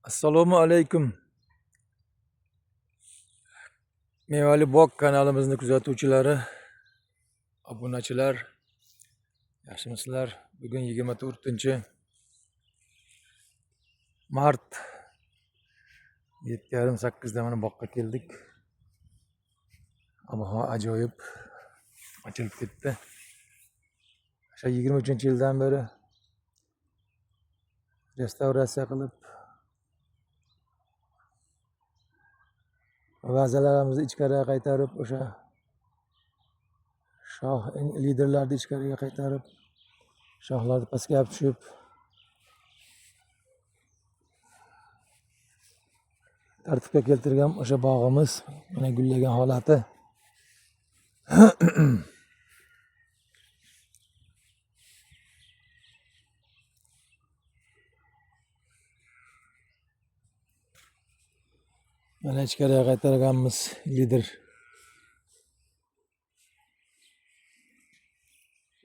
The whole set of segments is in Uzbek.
Assalomu alaykum. Mevali bog kanalimizni kuzatuvchilari, obunachilar, yaxshimisizlar? Bugun 24-mart 7:30-8da mana bog'ga keldik. Havo ajoyib ochilib ketdi. O'sha 23-yildan beri restavratsiya qilib vazalarimizni ichkariga qaytarib, o'sha shoh liderlarni ichkariga qaytarib, shohlarni pastga olib tushib, tartibga keltirgan o'sha bog'imiz mana gullagan holati. Mana ichkariga qaytarganmiz lider.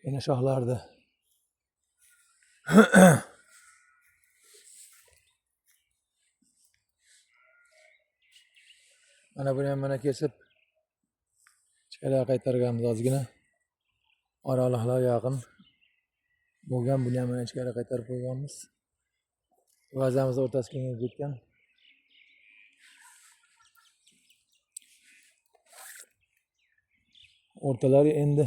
Yana shohlardi. Mana buni ham mana kesib ichkariga qaytarganmiz ozgina. Oraliqlar yaqin bo'lgan, buni ham mana ichkariga qaytarib qo'yganmiz. Vazamiz o'rtasi kengayib ketgan. O'rtalari endi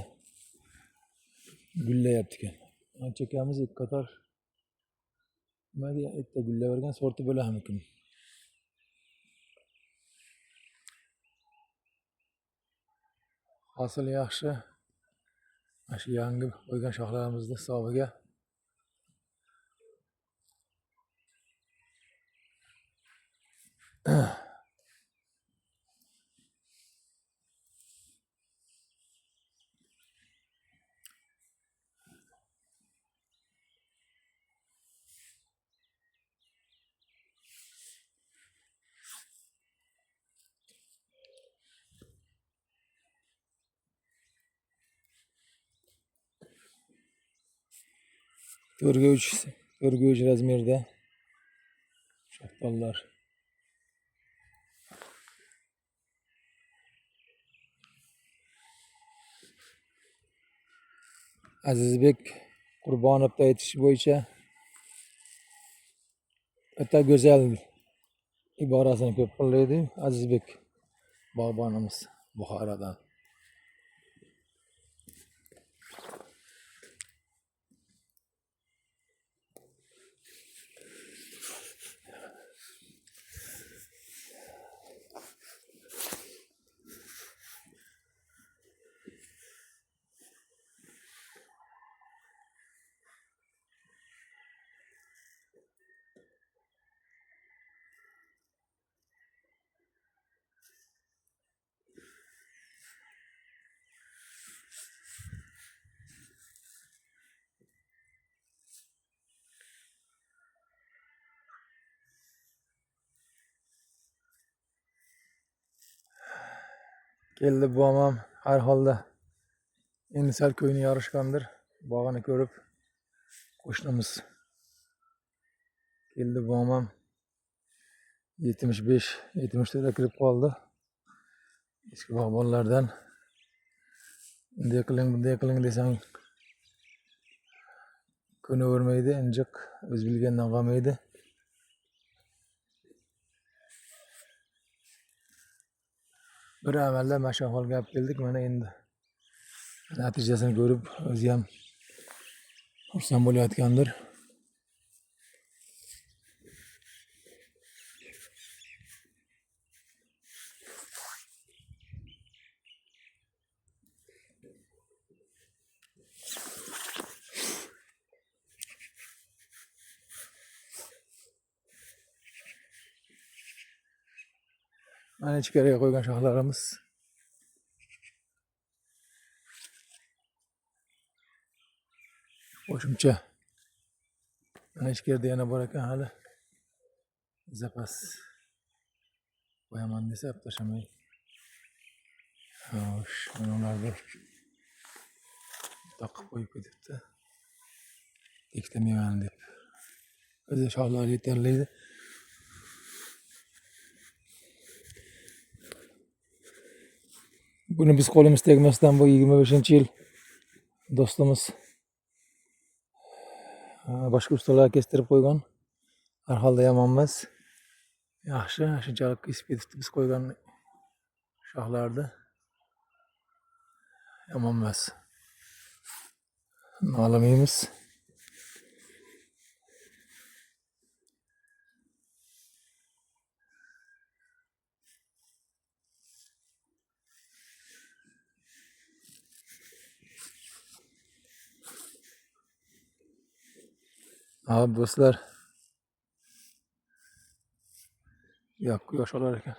gullayapti ekan. Chekamiz ikki qator nimaga ikkita gullavergan sorti bo'larmikin. Hosil yaxshi. Mana shu yangi qo'ygan shoxlarimizni hisobiga to'rtga uch razmerda shoxdollar. Azizbek Qurbonovning aytishi bo'yicha o'ta go'zal iborasini ko'p qo'llaydi Azizbek bog'bonimiz Buxorodan. Keldi bu ham har holda endi sal ko'ngli yorishgandir. Bog'ini ko'rib qo'shnimiz keldi bu ham 75-70 kirib qoldi. Eski bog'bonlardan bunday qiling desang ko'navermaydi, injiq o'z bilgandan qolmaydi. Bir amalda mana shu holga olib keldik. Mana endi natijasini ko'rib o'zi ham xursand bo'layotgandir. Mana ichkariga qo'ygan shoxlarimiz. Qo'shimcha mana ichkarida yana bor ekan hali. Zapas qo'yaman desa olib tashamay. Xo'sh, mana ularni taqib qo'yib ketibdi. Ikkita mevani deb. O'zi shoxlar yetarli. Buni biz qo'limiz tegmasdan bu 25-yil do'stimiz boshqa ustalar kestirib qo'ygan. Har holda yomon emas. Yaxshi, shunchalik kesib ketibdi biz qo'ygan shoxlarni. Yomon emas. Nolimaymiz. Abi do'stlar, yosh olar ekan.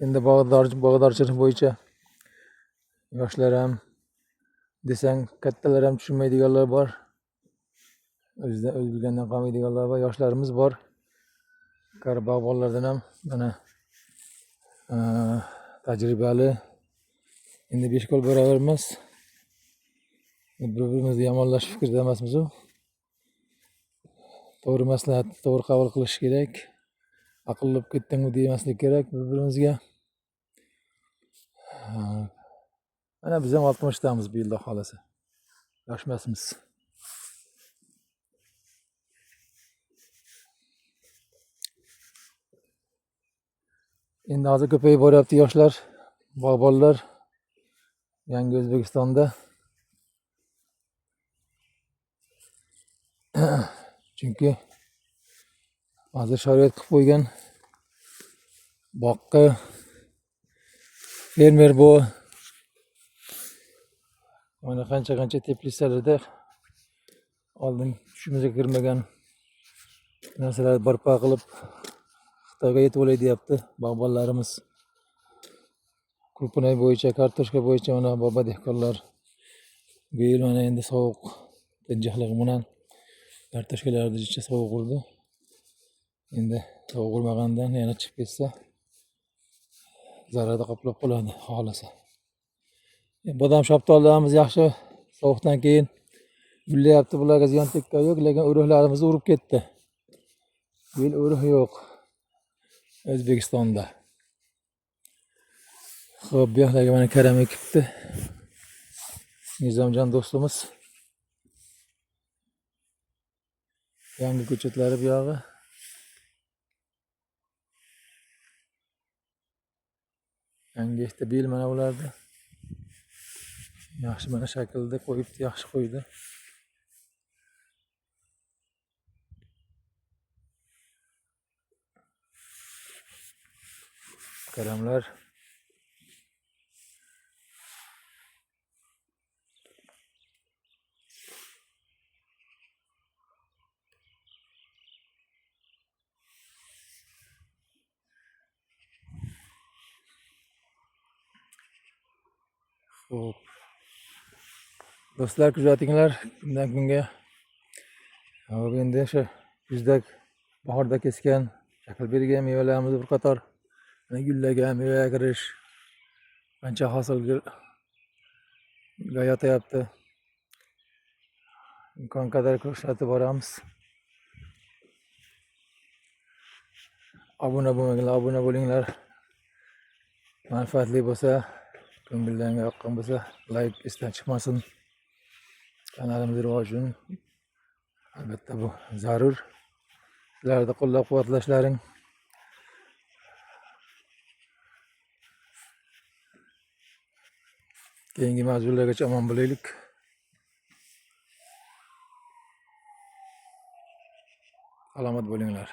Endi bog'dorchilik bo'yicha yoshlar ham desang kattalar ham tushunmaydiganlar bor. O'z bilgandan qolmaydiganlar bor, yoshlarimiz bor. Qari bog'bonlardan ham mana tajribali. Endi 5 qo'l barobar emas. Bir-birimizni yomonlash fikrda emasmiz. To'g'ri maslahatni to'g'ri qabul qilish kerak. Aqlli bo'lib ketdingmi demaslik kerak bir-birimizga. Mana biz ham 60damiz bu yilda xolasa. Yosh emasmiz. Endi hozir ko'payib boryapti yoshlar, bog'bonlar yangi O'zbekistonda. Chunki hozir sharoit qilib qo'ygan boqqa fermer bu mana qancha teplitsalarda oldin tushimizga kirmagan narsalarni barpo qilib Xitoyga yetib olay deyapti bog'bonlarimiz. Kurpunay bo'yicha, kartoshka bo'yicha mana bobo dehqonlar bu yil mana endi sovuq tinchaqligi bilan kartoshkalarni jicha sovuq urdi. Endi sovuq urmagandan yana chiqib ketsa zararda qoplab qoladi xolasa. Bodom shaptollarimiz yaxshi sovuqdan keyin gullayapti, bularga ziyon tekkan yo'q, lekin o'riklarimizni urib ketdi. Bu yil o'rik yo'q O'zbekistonda. Xo'p, bu yoqlarga mana karam ekibdi. Nizomjon do'stimiz. Yangi ko'chatlari bu yog'i. Yangi bil mana ularda. Yaxshi mana shaklda qo'yibdi, yaxshi qo'ydi. Karamlar. Xo'p. Do'stlar, kuzatinglar, kundan kunga endi o'sha kuzda bahorda kesgan shakl bergan mevalarimiz bir qator gullagan, mevaga kirish qancha hosilga yotyapti. Imkon qadar ko'rsatib boramiz. Obuna bo'lmaganlar obuna bo'linglar. Manfaatli bo'lsa, ko'ngillarga yoqqan bo'lsa, like esdan chiqmasin. Kanalimiz rivoji uchun albatta bu zarur. Sizlarni qo'llab-quvvatlashlaring. Keyingi mavzulargacha omon bo'laylik. Salomat bo'linglar.